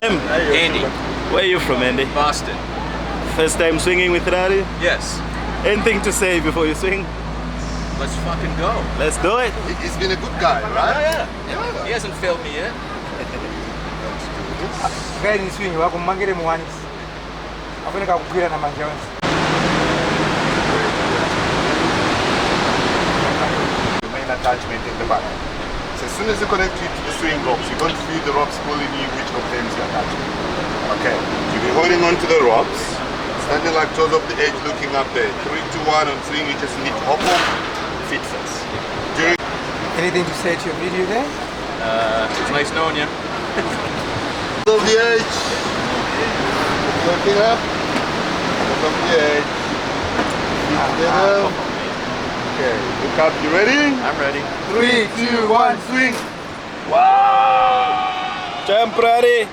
Andy. Where are you from, Andy? Boston. First time swinging with Rari? Yes. Anything to say before you swing? Let's fucking go. Let's do it. He's been a good guy, right? Yeah. He hasn't failed me yet. Guy ni swing wako mangere muwanisi. Afunika kugwira na manja onse. The main attachment in the back. So as soon as you connect it to the swing ropes, you're going to feel the ropes pulling you which of them is your attachment. Okay. You'll be holding on to the ropes, standing like toes off the edge, looking up there. 3, 2, 1 on swing, you just need to hop off, feet first. Anything to say to your video there? It's nice knowing you. Off the edge. Looking up. Off the edge. Feet together. Okay, look up, you ready? I'm ready. 3, 2, 1, swing! Jump, Rari.